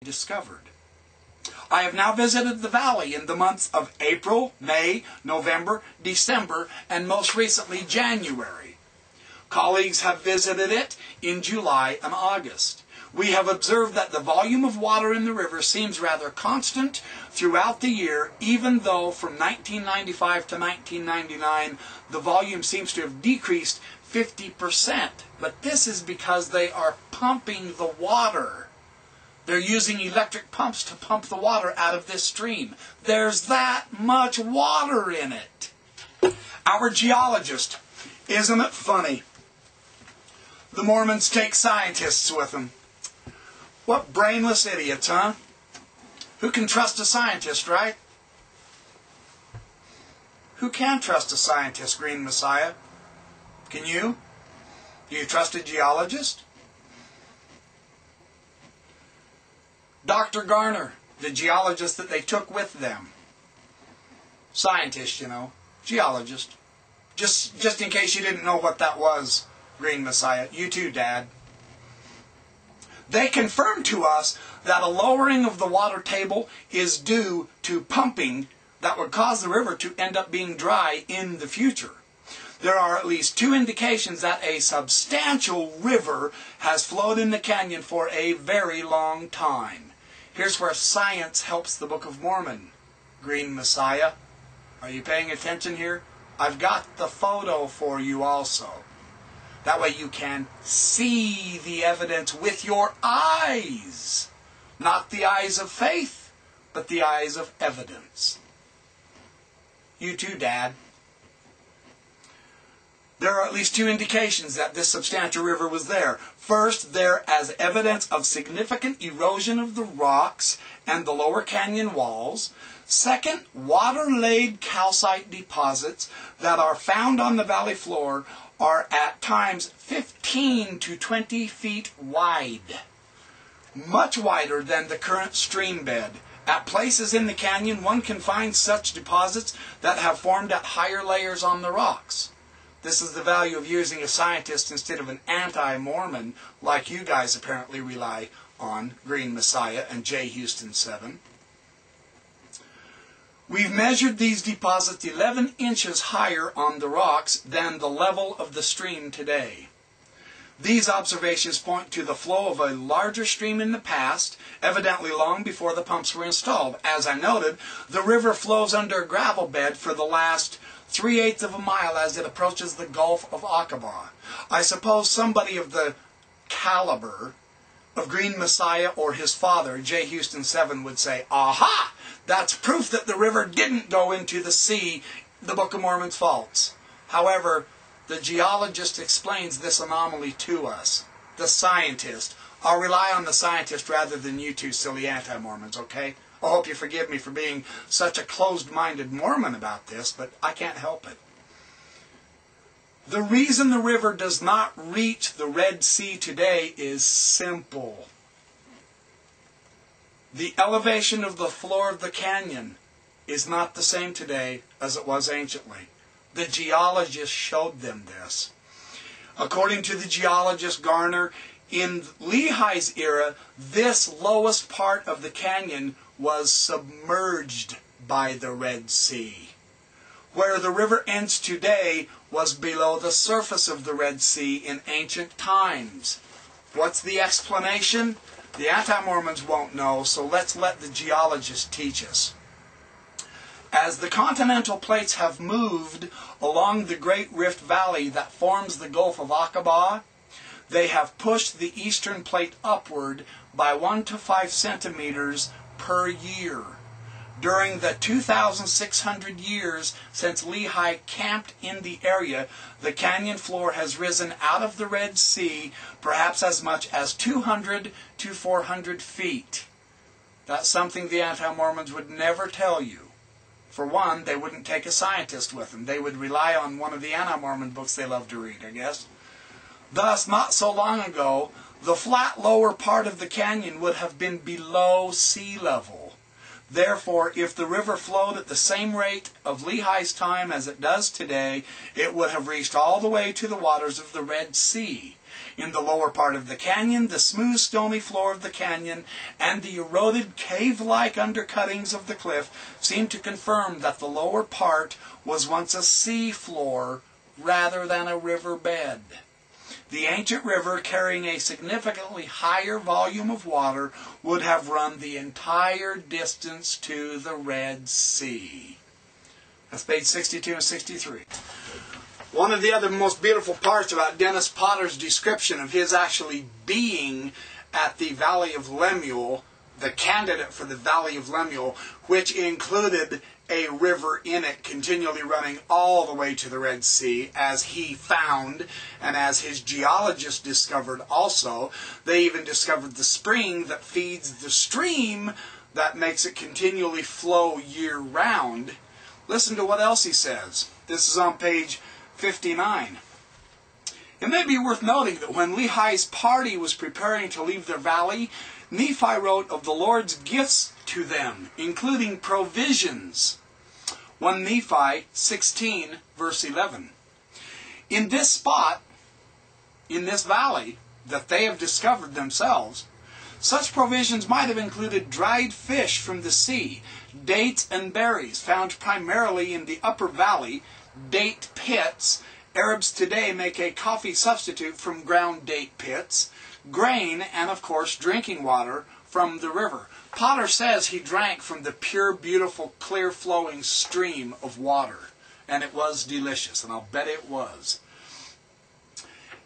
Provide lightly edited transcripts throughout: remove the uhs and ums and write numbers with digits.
discovered. I have now visited the valley in the months of April, May, November, December, and most recently January. Colleagues have visited it in July and August. We have observed that the volume of water in the river seems rather constant throughout the year, even though from 1995 to 1999 the volume seems to have decreased 50%. But this is because they are pumping the water. They're using electric pumps to pump the water out of this stream. There's that much water in it. Our geologist, isn't it funny? The Mormons take scientists with them. What brainless idiots, huh? Who can trust a scientist, right? Who can trust a scientist, Green Messiah? Can you? Do you trust a geologist? Dr. Garner, the geologist that they took with them. Scientist, you know. Geologist. Just in case you didn't know what that was, Green Messiah. You too, Dad. They confirmed to us that a lowering of the water table is due to pumping that would cause the river to end up being dry in the future. There are at least two indications that a substantial river has flowed in the canyon for a very long time. Here's where science helps the Book of Mormon, Green Messiah. Are you paying attention here? I've got the photo for you also. That way you can see the evidence with your eyes. Not the eyes of faith, but the eyes of evidence. You too, Dad. There are at least two indications that this substantial river was there. First, there as evidence of significant erosion of the rocks and the lower canyon walls. Second, water-laid calcite deposits that are found on the valley floor are at times 15 to 20 feet wide. Much wider than the current stream bed. At places in the canyon, one can find such deposits that have formed at higher layers on the rocks. This is the value of using a scientist instead of an anti-Mormon, like you guys apparently rely on, Green Messiah and J. Houston 7. We've measured these deposits 11 inches higher on the rocks than the level of the stream today. These observations point to the flow of a larger stream in the past, evidently long before the pumps were installed. As I noted, the river flows under a gravel bed for the last 3/8 of a mile as it approaches the Gulf of Aqaba. I suppose somebody of the caliber of Green Messiah or his father, J. Houston 7, would say, aha! That's proof that the river didn't go into the sea, the Book of Mormon's faults. However, the geologist explains this anomaly to us. The scientist. I'll rely on the scientist rather than you two silly anti-Mormons, okay? I hope you forgive me for being such a closed-minded Mormon about this, but I can't help it. The reason the river does not reach the Red Sea today is simple. The elevation of the floor of the canyon is not the same today as it was anciently. The geologists showed them this. According to the geologist Garner, in Lehi's era, this lowest part of the canyon was submerged by the Red Sea. Where the river ends today was below the surface of the Red Sea in ancient times. What's the explanation? The anti-Mormons won't know, so let's let the geologists teach us. As the continental plates have moved along the Great Rift Valley that forms the Gulf of Aqaba, they have pushed the eastern plate upward by 1 to 5 centimeters per year. During the 2,600 years since Lehi camped in the area, the canyon floor has risen out of the Red Sea perhaps as much as 200 to 400 feet. That's something the anti-Mormons would never tell you. For one, they wouldn't take a scientist with them. They would rely on one of the anti-Mormon books they love to read, I guess. Thus, not so long ago, the flat lower part of the canyon would have been below sea level. Therefore, if the river flowed at the same rate of Lehi's time as it does today, it would have reached all the way to the waters of the Red Sea. In the lower part of the canyon, the smooth, stony floor of the canyon and the eroded, cave-like undercuttings of the cliff seem to confirm that the lower part was once a sea floor rather than a river bed. The ancient river, carrying a significantly higher volume of water, would have run the entire distance to the Red Sea. That's page 62 and 63. One of the other most beautiful parts about Dennis Potter's description of his actually being at the Valley of Lemuel, the candidate for the Valley of Lemuel, which included a river in it continually running all the way to the Red Sea, as he found and as his geologists discovered also. They even discovered the spring that feeds the stream that makes it continually flow year-round. Listen to what else he says. This is on page 59. It may be worth noting that when Lehi's party was preparing to leave their valley, Nephi wrote of the Lord's gifts to them, including provisions. 1 Nephi 16, verse 11. In this spot, in this valley that they have discovered themselves, such provisions might have included dried fish from the sea, dates and berries found primarily in the upper valley, date pits. Arabs today make a coffee substitute from ground date pits, grain, and of course drinking water from the river. Potter says he drank from the pure, beautiful, clear-flowing stream of water, and it was delicious, and I'll bet it was.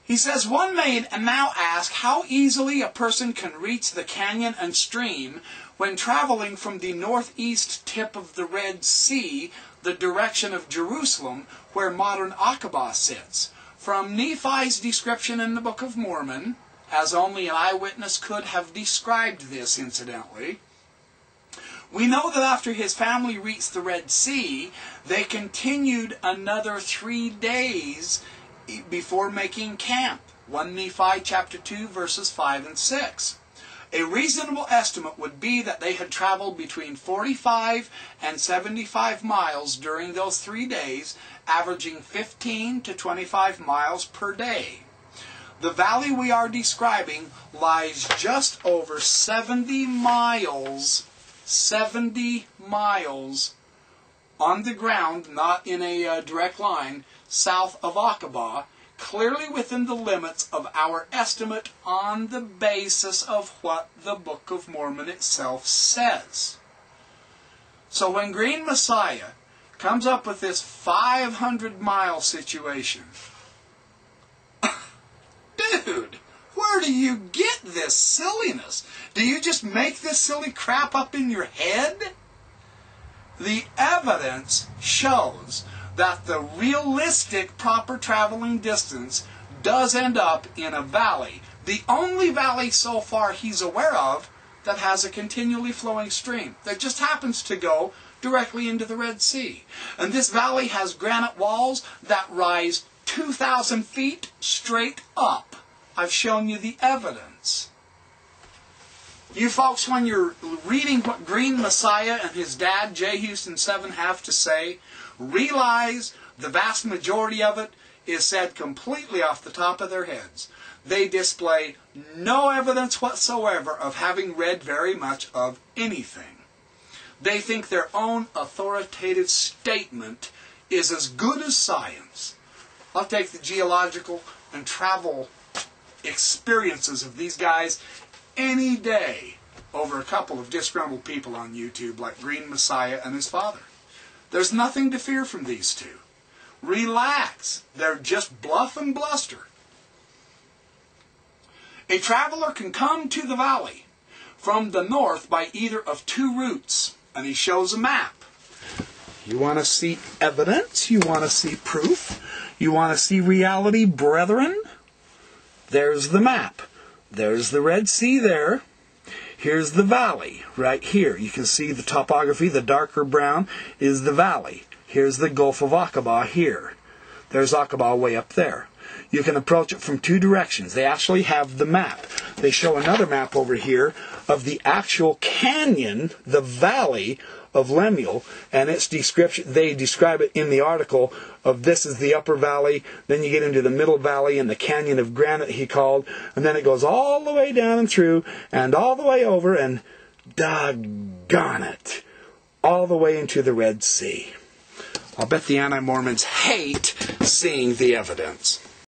He says, one may now ask how easily a person can reach the canyon and stream when traveling from the northeast tip of the Red Sea, the direction of Jerusalem, where modern Aqaba sits. From Nephi's description in the Book of Mormon, as only an eyewitness could have described this, incidentally, we know that after his family reached the Red Sea, they continued another 3 days before making camp. 1 Nephi chapter 2, verses 5 and 6. A reasonable estimate would be that they had traveled between 45 and 75 miles during those 3 days, averaging 15 to 25 miles per day. The valley we are describing lies just over 70 miles on the ground, not in a direct line, south of Aqaba, clearly within the limits of our estimate on the basis of what the Book of Mormon itself says. So when Green Messiah comes up with this 500-mile situation, dude, where do you get this silliness? Do you just make this silly crap up in your head? The evidence shows that the realistic proper traveling distance does end up in a valley. The only valley so far he's aware of that has a continually flowing stream that just happens to go directly into the Red Sea. And this valley has granite walls that rise 2,000 feet straight up. I've shown you the evidence. You folks, when you're reading what Green Messiah and his dad, J. Houston 7, have to say, realize the vast majority of it is said completely off the top of their heads. They display no evidence whatsoever of having read very much of anything. They think their own authoritative statement is as good as science. I'll take the geological and travel experiences of these guys any day over a couple of disgruntled people on YouTube like Green Messiah and his father. There's nothing to fear from these two. Relax. They're just bluff and bluster. A traveler can come to the valley from the north by either of two routes, and he shows a map. You want to see evidence? You want to see proof? You want to see reality, brethren? There's the map. There's the Red Sea there. Here's the valley right here. You can see the topography. The darker brown is the valley. Here's the Gulf of Aqaba here. There's Aqaba way up there. you can approach it from two directions. They actually have the map. They show another map over here of the actual canyon, the valley of Lemuel, and its description. They describe it in the article of this is the upper valley, then you get into the middle valley and the canyon of granite he called, and then it goes all the way down and through and all the way over and doggone it, all the way into the Red Sea. I'll bet the anti-Mormons hate seeing the evidence.